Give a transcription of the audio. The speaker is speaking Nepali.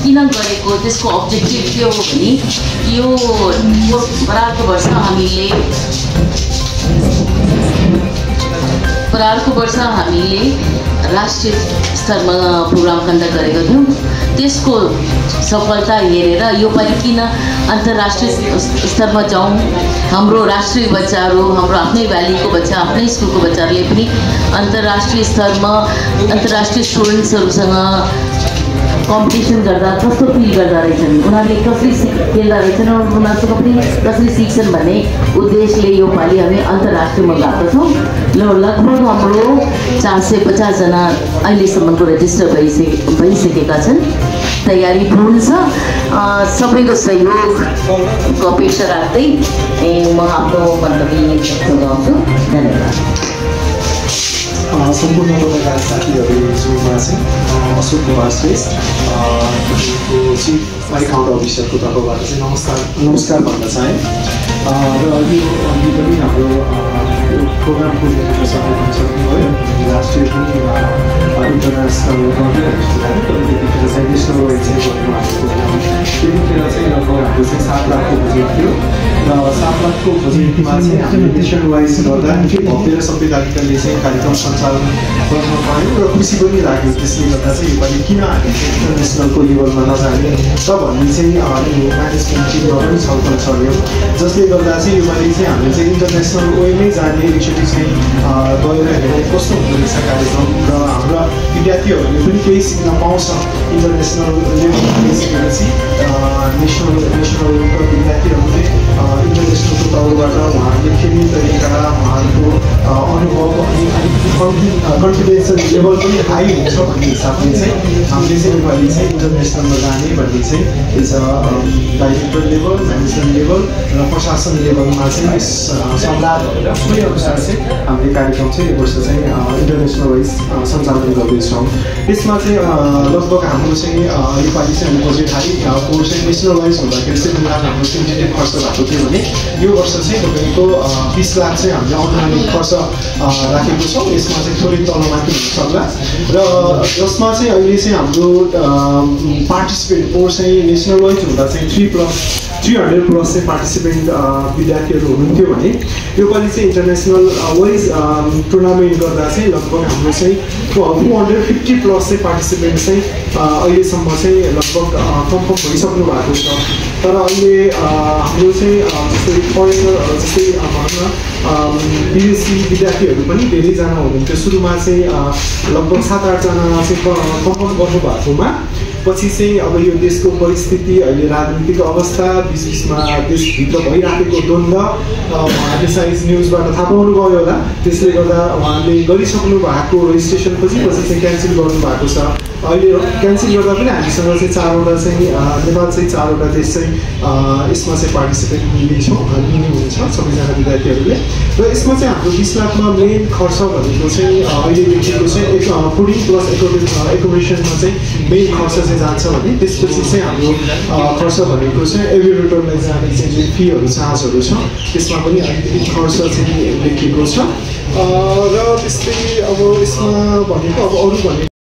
किन गरेको त्यसको अब्जेक्टिभ के हो भने यो परारको वर्ष हामीले राष्ट्रिय स्तरमा प्रोग्राम कन्डक्ट गरेको थियौँ। त्यसको सफलता हेरेर योपालि किन अन्तर्राष्ट्रिय स्तरमा जाउँ, हाम्रो राष्ट्रिय बच्चाहरू, हाम्रो आफ्नै भ्यालीको बच्चा, आफ्नै स्कुलको बच्चाहरूले पनि अन्तर्राष्ट्रिय स्तरमा अन्तर्राष्ट्रिय स्टुडेन्ट्सहरूसँग कम्पिटिसन गर्दा कस्तो फिल गर्दा रहेछन्, उनीहरूले कसरी खेल्दा रहेछन्, उनीहरूसँग पनि कसरी सिक्छन् भन्ने उद्देश्यले योपालि हामी अन्तर्राष्ट्रियमा गएको छौँ। लगभग हाम्रो 450 जना अहिलेसम्मको रेजिस्टर भइसकेका छन्। तयारी पूर्ण छ। सबैको सहयोगको अपेक्षा राख्दै म आफ्नो मन्तव्य सुनाउँछु। धन्यवाद। सम्पूर्ण पत्रकार साथीहरूमा चाहिँ अशोक कुमार श्रेष्ठ चिफ एकाउन्ट अफिसरको तर्फबाट चाहिँ नमस्कार भन्न चाहेँ। र यो अघि पनि हाम्रो प्रोग्रामको समय भनिसक्नुभयो। राष्ट्रिय पनि इन्टरनेसनल गरिरहेको तर त्यतिखेर चाहिँ नेसनल वाइड चाहिँ गर्नुभएको प्रोग्राम। त्यतिखेर चाहिँ लगभग हाम्रो चाहिँ 7 लाखको बजेट थियो र 7 लाखको बजेटमा चाहिँ हामीले नेसनल वाइज गर्दा निकै भव्य र सभ्यताले चाहिँ कार्यक्रम सञ्चालन गर्न पायौँ र खुसी पनि लाग्यो। त्यसले गर्दा चाहिँ योपालि किन हामी इन्टरनेसनलको लेभलमा नजाने र भन्ने चाहिँ म्यानेजमेन्ट टिममा पनि छलफल चल्यो, जसले गर्दा चाहिँ योपालि चाहिँ हामीले चाहिँ इन्टरनेसनल वेमै जाने एकचोटि चाहिँ गएर हेर्ने कस्तो हुँदो रहेछ कार्यक्रम र हाम्रा विद्यार्थीहरूले पनि केही सिक्न पाउँछ। इन्टरनेसनल लेभलमा गइसकेपछि नेसनल विद्यार्थीहरूले इन्टरनेसनलको तौरबाट उहाँहरूले खेल्ने तरिका, उहाँहरूको अनुभव अनि कन्फिडेन्स लेभल पनि हाई हुन्छ भन्ने हिसाबले चाहिँ हामीले चाहिँ योपालि चाहिँ इन्टरनेसनलमा जाने भन्ने चाहिँ is director level, management level र प्रशासन लेभलमा चाहिँ सल्लाह भएर अनुसार चाहिँ हामीले कार्यक्रम चाहिँ यो वर्ष चाहिँ इन्टरनेसनल वाइज सञ्चालन गर्दैछौँ। यसमा चाहिँ लगभग हाम्रो चाहिँ योपालि चाहिँ हाम्रो बजेट हाई कोर्स चाहिँ नेसनल वाइज हुँदाखेरि चाहिँ हाम्रो सिन्डिकेट खर्च भएको थियो भने यो वर्ष चाहिँ तपाईँको 20 लाख चाहिँ हामीले अनुमानित खर्च राखेको छौँ। यसमा चाहिँ थोरै तलमाथि हुनसक्ला र जसमा चाहिँ अहिले चाहिँ हाम्रो पार्टिसिपेन्ट कोर्स चाहिँ नेसनल वाइज हुँदा चाहिँ 300+ चाहिँ पार्टिसिपेन्ट विद्यार्थीहरू हुनुहुन्थ्यो भने योपालि चाहिँ इन्टरनेसनल वाइज टुर्नामेन्ट गर्दा चाहिँ लगभग हाम्रो चाहिँ 250+ चाहिँ पार्टिसिपेन्ट चाहिँ अहिलेसम्म चाहिँ लगभग कन्फर्म भइसक्नु भएको छ। तर अहिले हाम्रो चाहिँ जस्तै फरेनर जस्तै भनौँ न विदेशी विद्यार्थीहरू पनि धेरैजना हुनुहुन्थ्यो। सुरुमा चाहिँ लगभग 7-8 जना चाहिँ कन्फर्म गर्नुभएकोमा पछि चाहिँ अब यो देशको परिस्थिति, अहिले राजनीतिक अवस्था, बिचबिचमा देशभित्र भइराखेको द्वन्द्व उहाँहरूले साइज न्युजबाट थाहा पाउनुभयो होला। त्यसले गर्दा उहाँले गरिसक्नु भएको रेजिस्ट्रेसन पछि चाहिँ क्यान्सल गर्नुभएको छ। अहिले क्यान्सल गर्दा पनि हामीसँग चाहिँ 4वटा चाहिँ नेपाल चाहिँ 4वटा देश चाहिँ यसमा चाहिँ पार्टिसिपेट लिने हुन्छ सबैजना विद्यार्थीहरूले। र यसमा चाहिँ हाम्रो 20 लाखमा मेन खर्च भनेको चाहिँ अहिले देखिएको चाहिँ फुडिङ प्लस एकोमोडेसनमा चाहिँ मेन खर्च चाहिँ जान्छ भने त्यसपछि चाहिँ हाम्रो खर्च भनेको चाहिँ एभिएटरलाई जाने चाहिँ जुन फीहरू चार्जहरू छ त्यसमा पनि अलिकति खर्च चाहिँ लेखिएको छ। र त्यस्तै अब यसमा भनेको अब अरू भनेको